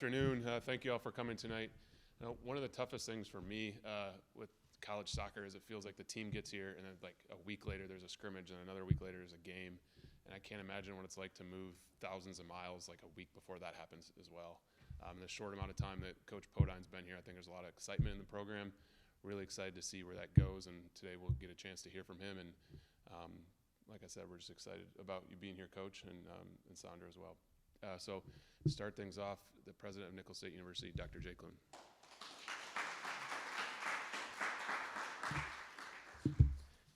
Afternoon. Thank you all for coming tonight. One of the toughest things for me with college soccer is it feels like the team gets here and then like a week later there's a scrimmage and another week later there's a game. And I can't imagine what it's like to move thousands of miles like a week before that happens as well. In the short amount of time that Coach Podin's been here, I think there's a lot of excitement in the program. Really excited to see where that goes, and today we'll get a chance to hear from him. And like I said, we're just excited about you being here, Coach, and Sandra as well. So to start things off, the president of Nicholls State University, Dr. Jake Lynn.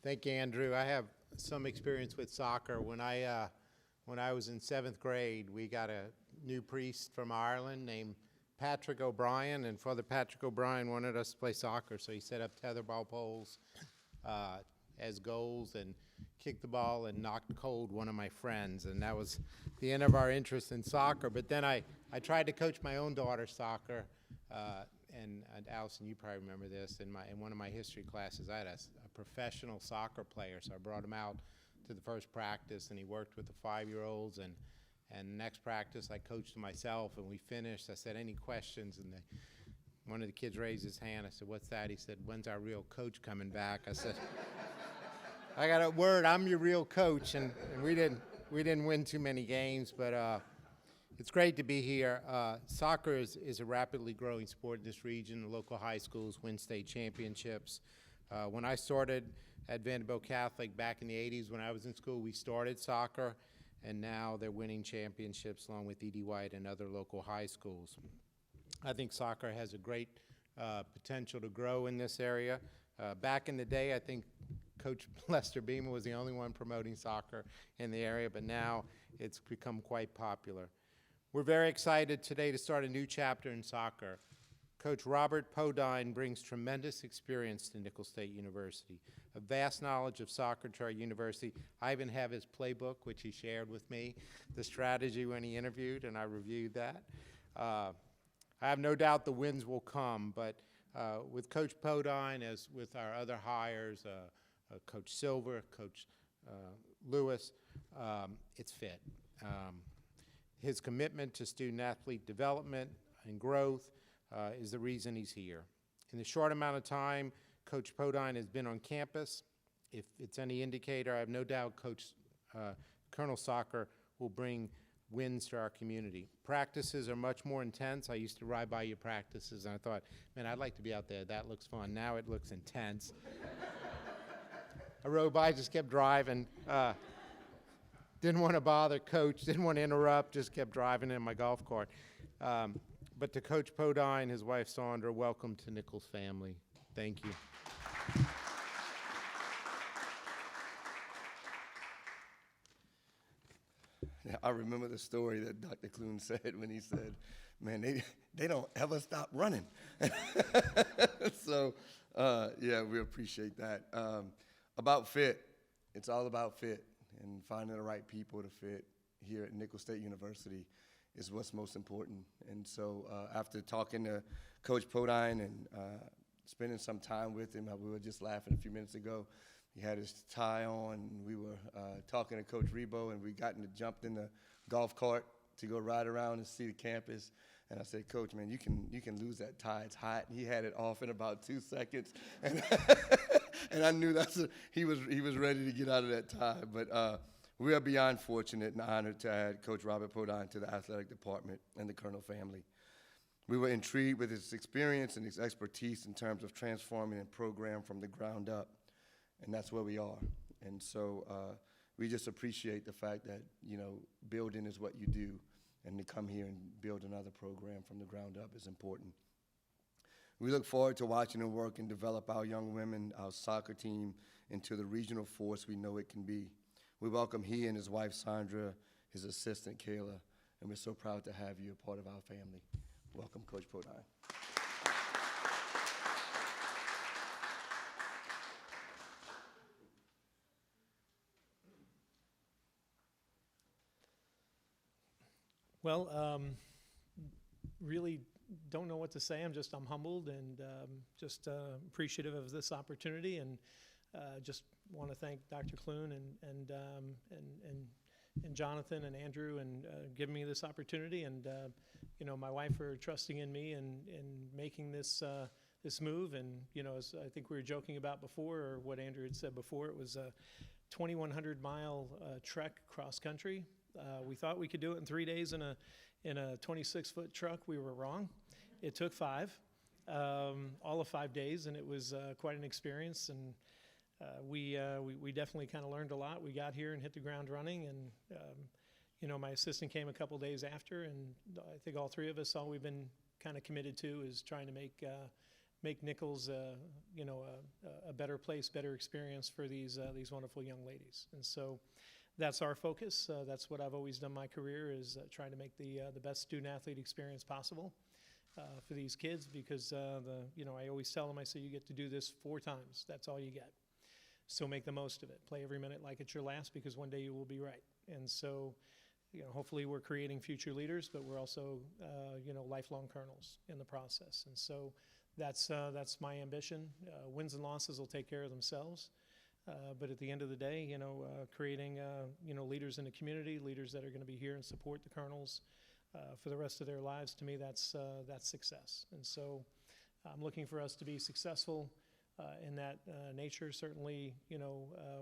Thank you, Andrew. I have some experience with soccer. When I was in 7th grade, we got a new priest from Ireland named Patrick O'Brien, and Father Patrick O'Brien wanted us to play soccer, so he set up tetherball poles as goals and kicked the ball and knocked cold one of my friends, and that was the end of our interest in soccer. But then I tried to coach my own daughter's soccer, and Allison, you probably remember this, in one of my history classes, I had a professional soccer player, so I brought him out to the first practice, and he worked with the 5-year-olds, and next practice I coached myself, and we finished. I said, any questions? And one of the kids raised his hand. I said, what's that? He said, when's our real coach coming back? I said, I got a word, I'm your real coach, and we didn't win too many games, but it's great to be here. Soccer is a rapidly growing sport in this region. The local high schools win state championships. When I started at Vanderbilt Catholic back in the 80s, when I was in school, we started soccer, and now they're winning championships along with E.D. White and other local high schools. I think soccer has a great potential to grow in this area. Back in the day, I think Coach Lester Beamer was the only one promoting soccer in the area, but now it's become quite popular. We're very excited today to start a new chapter in soccer. Coach Robert Podeyn brings tremendous experience to Nicholls State University, a vast knowledge of soccer to our university. I even have his playbook, which he shared with me, the strategy when he interviewed, and I reviewed that. I have no doubt the wins will come, but with Coach Podeyn, as with our other hires, Coach Silver, Coach Lewis, it's fit. His commitment to student-athlete development and growth is the reason he's here. In the short amount of time Coach Podin has been on campus, if it's any indicator, I have no doubt Colonel Soccer will bring wins to our community. Practices are much more intense. I used to ride by your practices, and I thought, man, I'd like to be out there. That looks fun. Now it looks intense. I rode by, just kept driving. Didn't want to bother Coach, didn't want to interrupt, just kept driving in my golf cart. But to Coach Podin, his wife Sandra, welcome to Nicholls family. Thank you. Yeah, I remember the story that Dr. Clune said when he said, man, they don't ever stop running. So, yeah, we appreciate that. About fit, it's all about fit, and finding the right people to fit here at Nicholls State University is what's most important. And so after talking to Coach Podeyn and spending some time with him, we were just laughing a few minutes ago. He had his tie on, and we were talking to Coach Rebo, and we jumped in the golf cart to go ride around and see the campus. And I said, Coach, man, you can lose that tie. It's hot. And he had it off in about 2 seconds, and and I knew he was ready to get out of that tie. But we are beyond fortunate and honored to add Coach Robert Podeyn to the athletic department and the Colonel family. We were intrigued with his experience and his expertise in terms of transforming a program from the ground up, and that's where we are. And so we just appreciate the fact that, you know, building is what you do, and to come here and build another program from the ground up is important. We look forward to watching him work and develop our young women, our soccer team, into the regional force we know it can be. We welcome he and his wife, Sandra, his assistant, Kayla, and we're so proud to have you a part of our family. Welcome, Coach Podeyn. Well, really don't know what to say. I'm humbled and just appreciative of this opportunity, and just want to thank Dr. Clune and Jonathan and Andrew and giving me this opportunity, and my wife for trusting in me and making this this move. And as I think we were joking about before, or what Andrew had said before, it was a 2,100-mile trek cross country. We thought we could do it in 3 days in a 26-foot truck. We were wrong. It took 5, all of 5 days, and it was quite an experience. And we definitely kind of learned a lot. We got here and hit the ground running, and my assistant came a couple days after, and I think all 3 of us, all we've been kind of committed to is trying to make Nicholls a better place, better experience for these wonderful young ladies. And so that's our focus. That's what I've always done my career, is trying to make the best student-athlete experience possible for these kids, because I always tell them, I say, you get to do this 4 times. That's all you get. So make the most of it. Play every minute like it's your last, because one day you will be right. And so, hopefully we're creating future leaders, but we're also, lifelong colonels in the process. And so that's my ambition. Wins and losses will take care of themselves. But at the end of the day, creating, leaders in the community, leaders that are going to be here and support the colonels for the rest of their lives, to me, that's success. And so I'm looking for us to be successful in that nature. Certainly,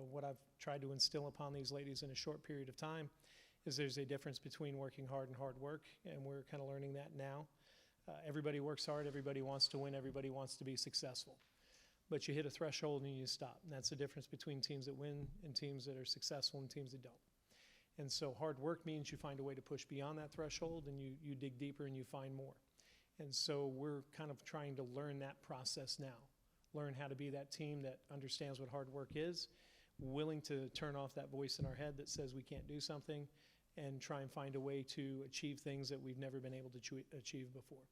what I've tried to instill upon these ladies in a short period of time is there's a difference between working hard and hard work, and we're kind of learning that now. Everybody works hard, everybody wants to win, everybody wants to be successful. But you hit a threshold and you stop. And that's the difference between teams that win and teams that are successful and teams that don't. And so hard work means you find a way to push beyond that threshold, and you dig deeper and you find more. And so we're kind of trying to learn that process now. Learn how to be that team that understands what hard work is, willing to turn off that voice in our head that says we can't do something, and try and find a way to achieve things that we've never been able to achieve before.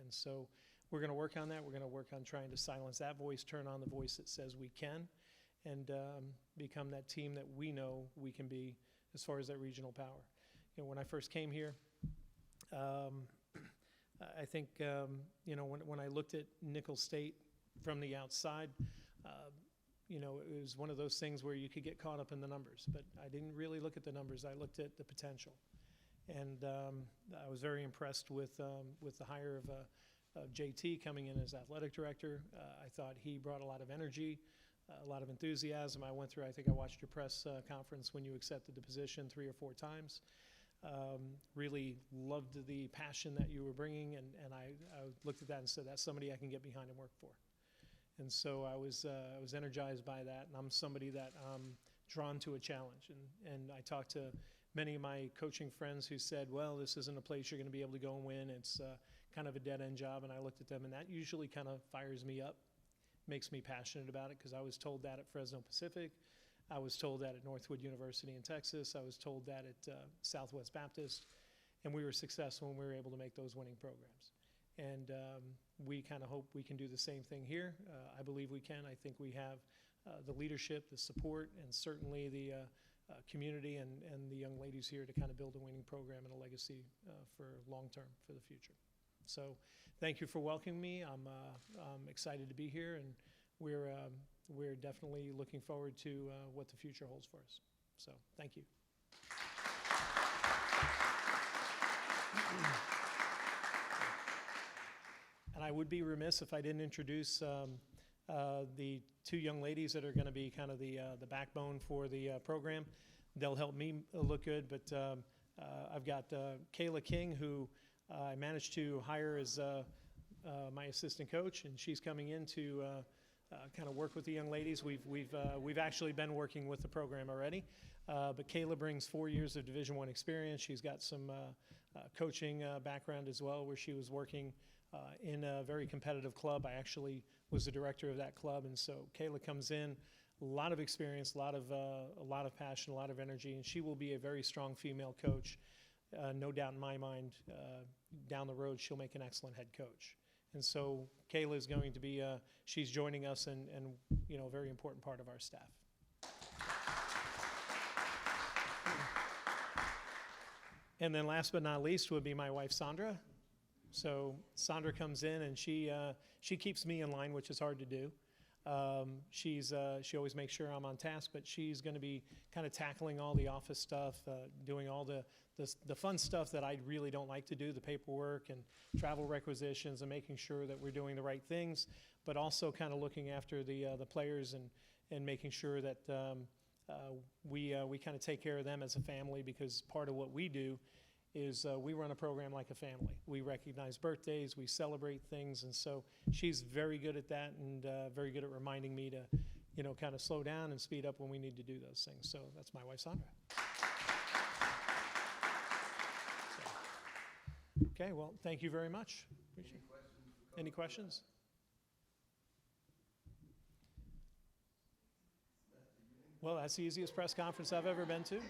And so we're going to work on that. We're going to work on trying to silence that voice, turn on the voice that says we can, and become that team that we know we can be as far as that regional power. When I first came here, I think, when I looked at Nicholls State from the outside, it was one of those things where you could get caught up in the numbers, but I didn't really look at the numbers. I looked at the potential. And I was very impressed with the hire of JT coming in as athletic director. I thought he brought a lot of energy, a lot of enthusiasm. I think I watched your press conference when you accepted the position 3 or 4 times. Really loved the passion that you were bringing, and I looked at that and said, that's somebody I can get behind and work for. And so I was energized by that, and I'm somebody that drawn to a challenge. And I talked to many of my coaching friends who said, well, this isn't a place you're going to be able to go and win. It's kind of a dead-end job. And I looked at them, and that usually kind of fires me up, makes me passionate about it, because I was told that at Fresno Pacific. I was told that at Northwood University in Texas. I was told that at Southwest Baptist. And we were successful, and we were able to make those winning programs. And we kind of hope we can do the same thing here. I believe we can. I think we have the leadership, the support, and certainly the community and the young ladies here to kind of build a winning program and a legacy for long-term, for the future. So thank you for welcoming me. I'm excited to be here, and we're definitely looking forward to what the future holds for us. So thank you. And I would be remiss if I didn't introduce the 2 young ladies that are going to be kind of the backbone for the program. They'll help me look good, but I've got Kayla King, who I managed to hire as my assistant coach, and she's coming in to kind of work with the young ladies. We've actually been working with the program already, but Kayla brings 4 years of Division I experience. She's got some coaching background as well, where she was working in a very competitive club. I actually was the director of that club, and so Kayla comes in, a lot of experience, a lot of passion, a lot of energy, and she will be a very strong female coach. No doubt in my mind, down the road, she'll make an excellent head coach. And so Kayla is going to be, she's joining us and a very important part of our staff. And then last but not least would be my wife, Sandra. So Sandra comes in, and she keeps me in line, which is hard to do. She always makes sure I'm on task, but she's going to be kind of tackling all the office stuff, doing all the fun stuff that I really don't like to do, the paperwork and travel requisitions, and making sure that we're doing the right things, but also kind of looking after the players and making sure that we kind of take care of them as a family, because part of what we do is we run a program like a family. We recognize birthdays, we celebrate things, and so she's very good at that, and very good at reminding me to, kind of slow down and speed up when we need to do those things. So that's my wife, Sandra. So, okay, well, thank you very much. Appreciate it. Any questions? Well, that's the easiest press conference I've ever been to.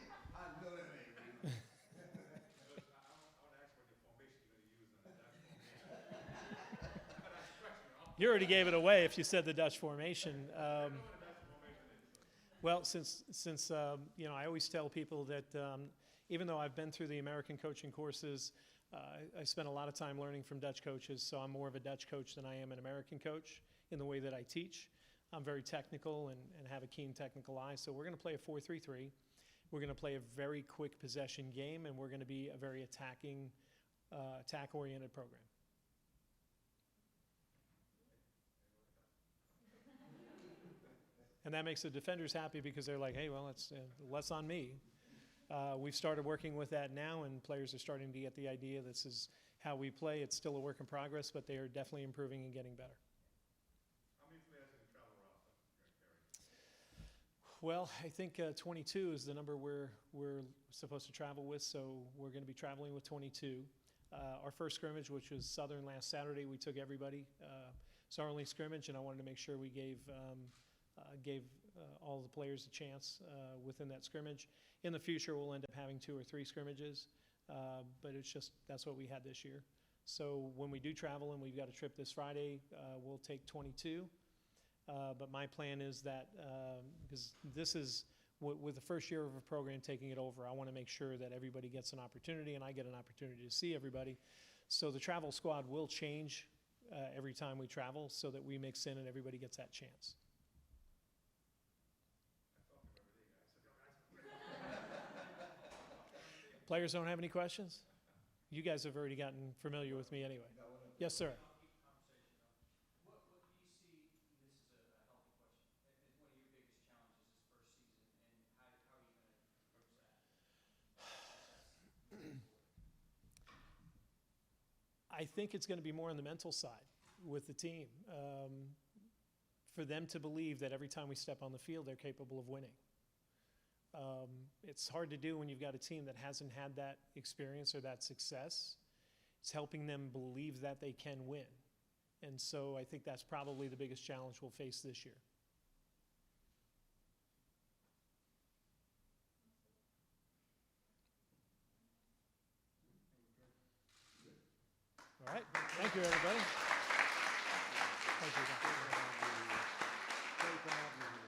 You already gave it away if you said the Dutch formation. Well, since I always tell people that even though I've been through the American coaching courses, I spent a lot of time learning from Dutch coaches, so I'm more of a Dutch coach than I am an American coach in the way that I teach. I'm very technical and have a keen technical eye, so we're going to play a 4-3-3. We're going to play a very quick possession game, and we're going to be a very attack-oriented program. And that makes the defenders happy because they're like, hey, well, it's less on me. We've started working with that now, and players are starting to get the idea this is how we play. It's still a work in progress, but they are definitely improving and getting better. How many players in the travel roster are going to carry? Well, I think 22 is the number we're supposed to travel with, so we're going to be traveling with 22. Our first scrimmage, which was Southern last Saturday, we took everybody. It's our only scrimmage, and I wanted to make sure we gave all the players a chance within that scrimmage. In the future, we'll end up having 2 or 3 scrimmages, but it's just that's what we had this year. So when we do travel, and we've got a trip this Friday, we'll take 22. But my plan is that, because this is, with the first year of a program taking it over, I want to make sure that everybody gets an opportunity, and I get an opportunity to see everybody. So the travel squad will change every time we travel so that we mix in and everybody gets that chance. Players don't have any questions? You guys have already gotten familiar with me anyway. Yes, sir. What do you see, this is a healthy question, as one of your biggest challenges this first season, and how are you going to approach that? I think it's going to be more on the mental side with the team. For them to believe that every time we step on the field, they're capable of winning. It's hard to do when you've got a team that hasn't had that experience or that success. It's helping them believe that they can win. And so I think that's probably the biggest challenge we'll face this year. All right. Thank you, everybody. Thank you.